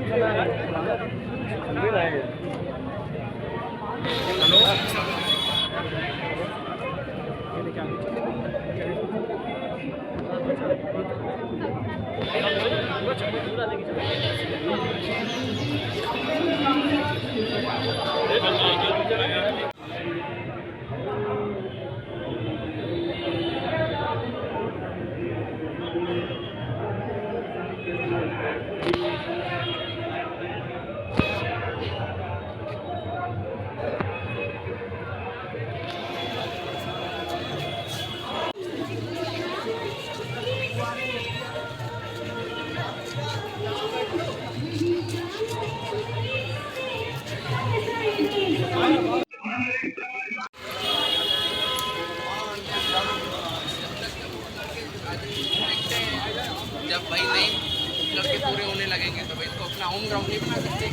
जब भाई नहीं लड़के पूरे होने लगेंगे तो भाई इसको अपना होम ग्राउंड नहीं बना सकते।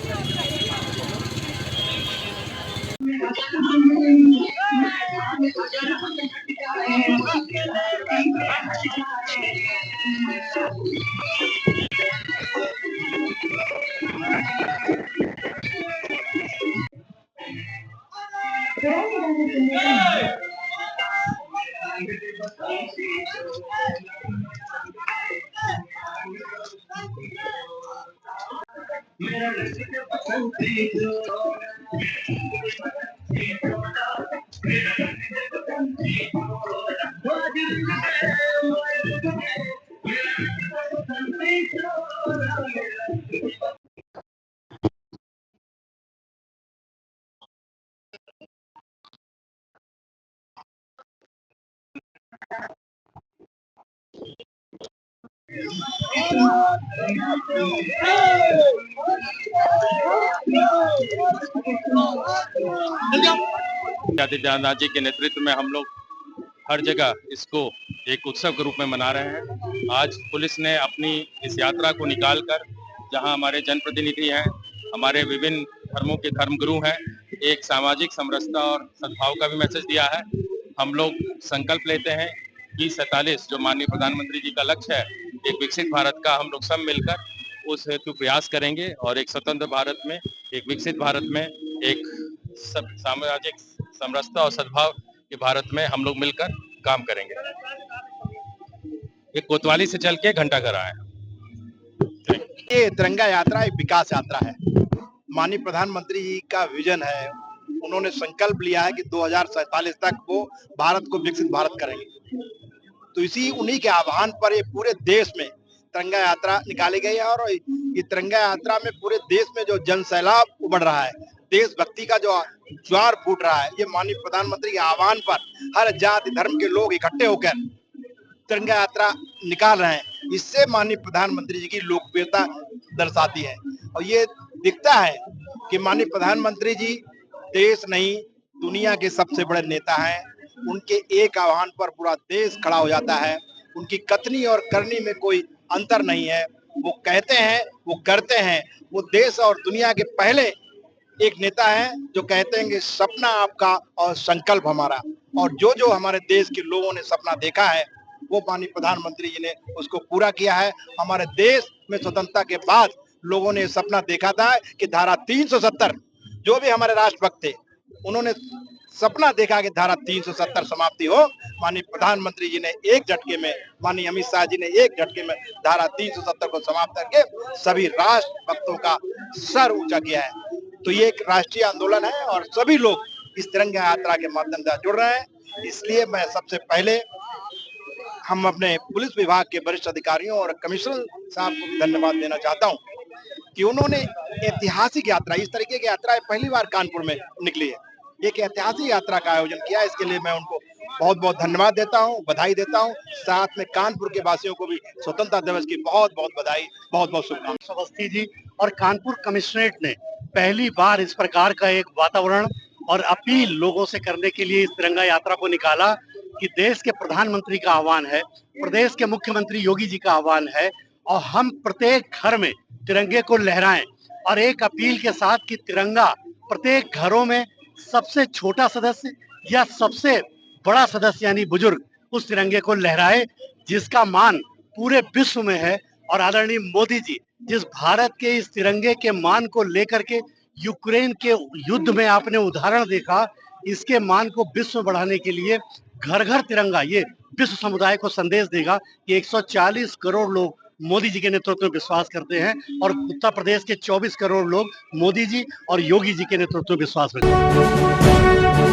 आदित्यनाथ जी के नेतृत्व में हम लोग हर जगह इसको एक उत्सव के रूप में मना रहे हैं। आज पुलिस ने अपनी इस यात्रा को निकालकर जहां हमारे जनप्रतिनिधि हैं, हमारे विभिन्न धर्मों के धर्मगुरु हैं, एक सामाजिक समरसता और सद्भाव का भी मैसेज दिया है। हम लोग संकल्प लेते हैं कि 47 जो माननीय प्रधानमंत्री जी का लक्ष्य है, एक विकसित भारत का, हम लोग सब मिलकर उस हेतु प्रयास करेंगे और एक स्वतंत्र भारत में, एक विकसित भारत में, एक सामाजिक समरसता और सद्भाव के भारत में हम लोग मिलकर काम करेंगे। ये कोतवाली से चल के घंटा घर आए। ये तिरंगा यात्रा एक विकास यात्रा है। माननीय प्रधानमंत्री जी का विजन है, उन्होंने संकल्प लिया है कि 2047 तक वो भारत को विकसित भारत करेंगे। तो इसी उन्हीं के आह्वान पर ये पूरे देश में तिरंगा यात्रा निकाली गई है और ये तिरंगा यात्रा में पूरे देश में जो जन सैलाब उमड़ रहा है, देशभक्ति का जो ज्वार फूट रहा है, ये माननीय प्रधानमंत्री के आह्वान पर हर जाति धर्म के लोग इकट्ठे होकर तिरंगा यात्रा निकाल रहे हैं। इससे माननीय प्रधानमंत्री जी की लोकप्रियता दर्शाती है और ये दिखता है कि माननीय प्रधानमंत्री जी देश नहीं दुनिया के सबसे बड़े नेता हैं। उनके एक आह्वान पर पूरा देश खड़ा हो जाता है। उनकी कथनी और करनी में कोई अंतर नहीं है। वो कहते हैं, वो करते हैं। वो देश और दुनिया के पहले एक नेता है जो कहते हैं कि सपना आपका और संकल्प हमारा, और जो जो हमारे देश के लोगों ने सपना देखा है वो माननीय प्रधानमंत्री जी ने उसको पूरा किया है। हमारे देश में स्वतंत्रता के बाद लोगों ने सपना देखा था कि धारा 370, जो भी हमारे राष्ट्रभक्त थे उन्होंने सपना देखा कि धारा 370 समाप्ति हो। माननीय प्रधानमंत्री जी ने एक झटके में, माननीय अमित शाह जी ने एक झटके में धारा 370 को समाप्त करके सभी राष्ट्रभक्तों का सर ऊंचा किया है। तो ये एक राष्ट्रीय आंदोलन है और सभी लोग इस तिरंगा यात्रा के माध्यम से जुड़ रहे हैं। इसलिए मैं सबसे पहले हम अपने पुलिस विभाग के वरिष्ठ अधिकारियों और कमिश्नर साहब को धन्यवाद देना चाहता हूं कि उन्होंने ऐतिहासिक यात्रा, इस तरीके की यात्रा पहली बार कानपुर में निकली है, एक ऐतिहासिक यात्रा का आयोजन किया। इसके लिए मैं उनको बहुत बहुत धन्यवाद देता हूं, बधाई देता हूं। साथ में कानपुर के वासियों को भी स्वतंत्रता दिवस की बहुत बहुत बधाई, बहुत बहुत शुभकामनाएं। अवस्थी जी और कानपुर कमिश्नरेट ने पहली बार इस प्रकार का एक वातावरण और अपील लोगों से करने के लिए इस तिरंगा यात्रा को निकाला कि देश के प्रधानमंत्री का आह्वान है, प्रदेश के मुख्यमंत्री योगी जी का आह्वान है और हम प्रत्येक घर में तिरंगे को लहराएं और एक अपील के साथ कि तिरंगा प्रत्येक घरों में सबसे छोटा सदस्य या सबसे बड़ा सदस्य यानी बुजुर्ग उस तिरंगे को लहराए, जिसका मान पूरे विश्व में है। और आदरणीय मोदी जी जिस भारत के इस तिरंगे के मान को लेकर के यूक्रेन के युद्ध में आपने उदाहरण देखा, इसके मान को विश्व में बढ़ाने के लिए घर घर तिरंगा ये विश्व समुदाय को संदेश देगा कि 140 करोड़ लोग मोदी जी के नेतृत्व में विश्वास करते हैं और उत्तर प्रदेश के 24 करोड़ लोग मोदी जी और योगी जी के नेतृत्व में विश्वास रखते हैं।